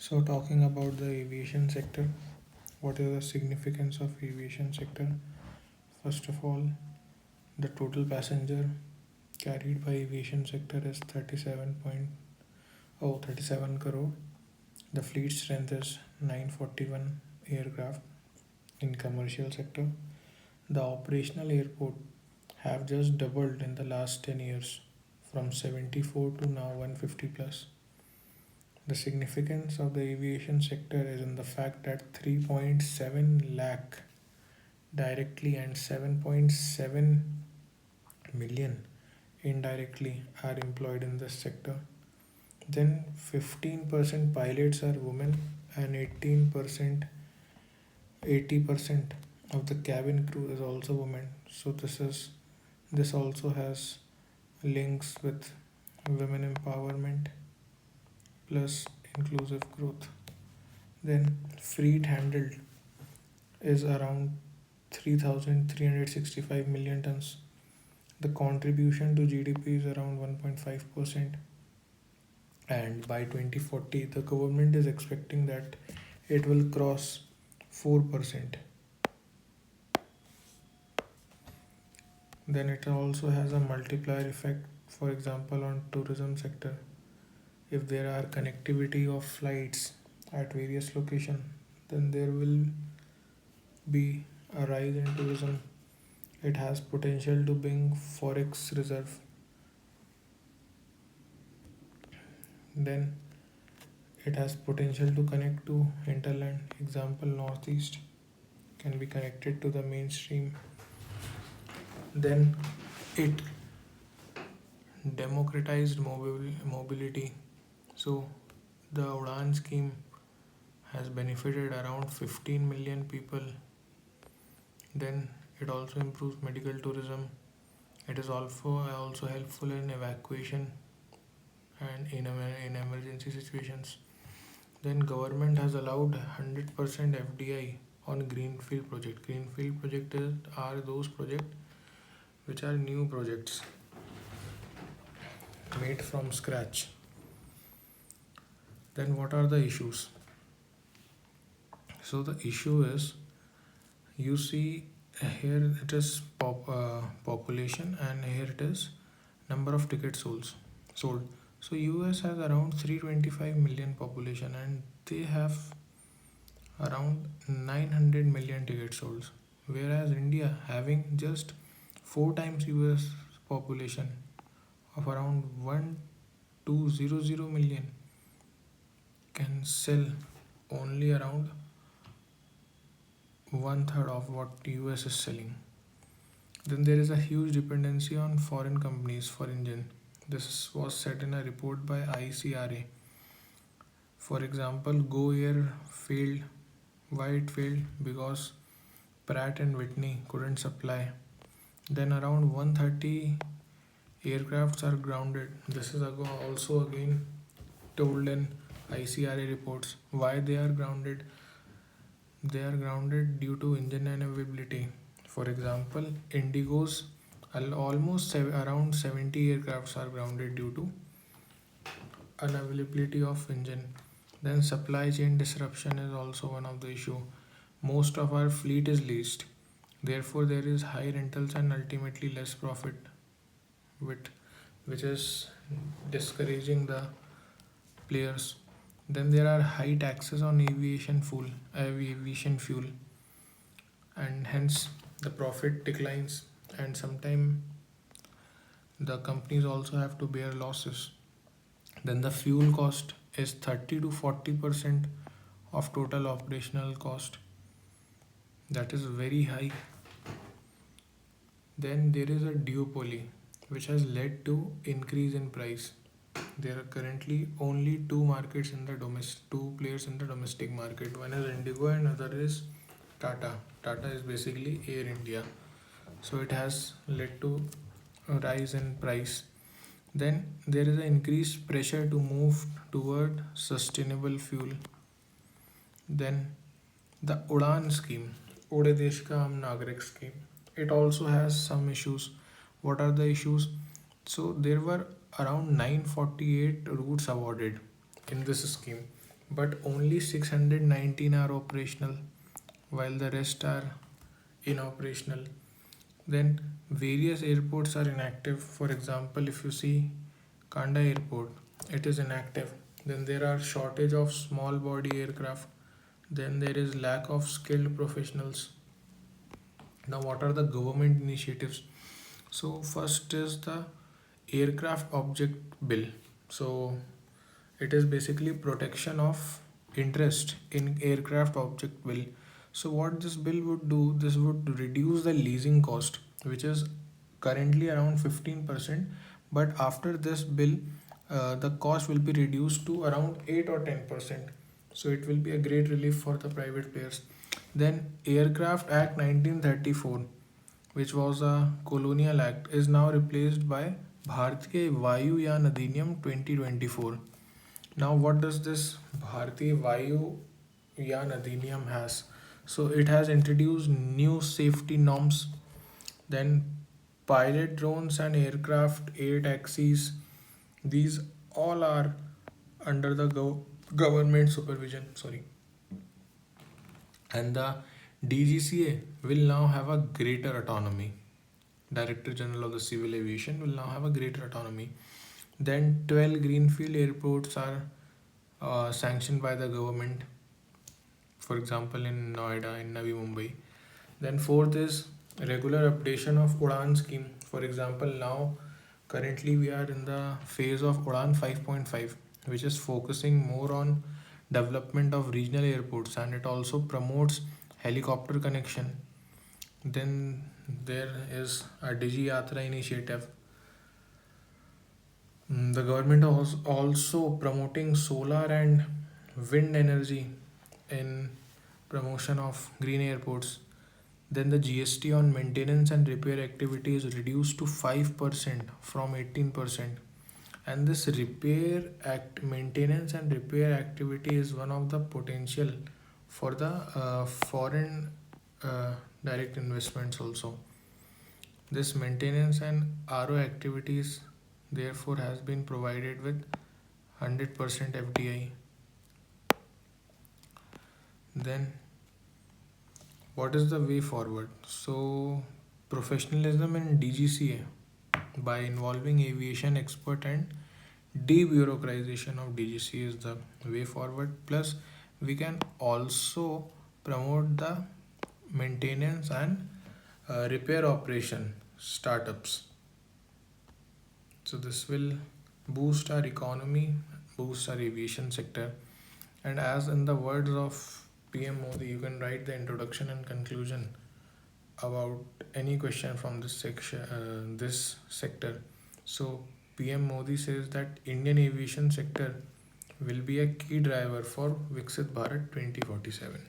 So talking about the aviation sector, what is the significance of aviation sector? First of all, the total passenger carried by aviation sector is 37 crore. The fleet strength is 941 aircraft in commercial sector. The operational airport have just doubled in the last 10 years from 74 to now 150 plus. The significance of the aviation sector is in the fact that 3.7 lakh directly and 7.7 million indirectly are employed in this sector. Then 15% pilots are women and 80% of the cabin crew is also women. So this also has links with women empowerment plus inclusive growth. Then freight handled is around 3,365 million tons. The contribution to GDP is around 1.5%, and by 2040 the government is expecting that it will cross 4%. Then it also has a multiplier effect, for example on tourism sector. If there are connectivity of flights at various locations, then there will be a rise in tourism. It has potential to bring forex reserve. Then it has potential to connect to hinterland. Example, northeast can be connected to the mainstream. Then it democratized mobility. So the Udan scheme has benefited around 15 million people. Then it also improves medical tourism. It is also helpful in evacuation and in emergency situations. Then government has allowed 100% FDI on greenfield project. Greenfield are those projects which are new projects made from scratch. Then what are the issues? So the issue is, you see here it is population, and here it is number of tickets sold. So US has around 325 million population and they have around 900 million tickets sold, whereas India having just 4 times US population of around 1200 million can sell only around one third of what US is selling. Then there is a huge dependency on foreign companies for engine. This was said in a report by ICRA. For example, Go Air failed. Why it failed? Because Pratt and Whitney couldn't supply. Then around 130 aircrafts are grounded. This is also again told in ICRA reports. Why they are grounded? They are grounded due to engine unavailability. For example, Indigo's almost around 70 aircrafts are grounded due to unavailability of engine. Then supply chain disruption is also one of the issue. Most of our fleet is leased. Therefore, there is high rentals and ultimately less profit, with which is discouraging the players. Then there are high taxes on aviation fuel, and hence the profit declines, and sometimes the companies also have to bear losses. Then the fuel cost is 30 to 40% of total operational cost. That is very high. Then there is a duopoly which has led to increase in price. There are currently only two players in the domestic market. One is Indigo and other is Tata. Tata is basically Air India. So it has led to a rise in price. Then there is an increased pressure to move toward sustainable fuel. Then the Udan scheme, Ude Desh Ka Hum Nagrik scheme, it also has some issues. What are the issues? So there were around 948 routes awarded in this scheme, but only 619 are operational, while the rest are inoperational. Then various airports are inactive. For example, if you see Kanda Airport, it is inactive. Then there are shortage of small body aircraft. Then there is lack of skilled professionals. Now, what are the government initiatives? So first is the aircraft object bill. So it is basically protection of interest in aircraft object bill. So what this bill would do, this would reduce the leasing cost, which is currently around 15%, but after this bill, the cost will be reduced to around 8 or 10%. So it will be a great relief for the private players. Then Aircraft Act 1934, which was a colonial act, is now replaced by Bharatiya Vayuyan Adhiniyam 2024. Now, what does this Bharatiya Vayuyan Adhiniyam has? So, it has introduced new safety norms, then pilot drones and aircraft air taxis. These all are under the government supervision. Sorry, and the DGCA will now have a greater autonomy. Director General of the Civil Aviation will now have a greater autonomy. Then 12 greenfield airports are sanctioned by the government, for example, in Noida, in Navi Mumbai. Then fourth is regular updation of Udan scheme. For example, now currently we are in the phase of Udan 5.5, which is focusing more on development of regional airports, and it also promotes helicopter connection. Then there is a Digi Yatra initiative. The government is also promoting solar and wind energy in promotion of green airports. Then the GST on maintenance and repair activity is reduced to 5% from 18%. And this maintenance and repair activity is one of the potential for the foreign direct investments also. This maintenance and RO activities therefore has been provided with 100% FDI. Then what is the way forward? So professionalism in DGCA by involving aviation expert and debureaucratization of DGCA is the way forward. Plus we can also promote the maintenance and repair operation startups. So this will boost our economy, boost our aviation sector. And as in the words of PM Modi, you can write the introduction and conclusion about any question from this section, this sector. So PM Modi says that Indian aviation sector will be a key driver for Viksit Bharat 2047.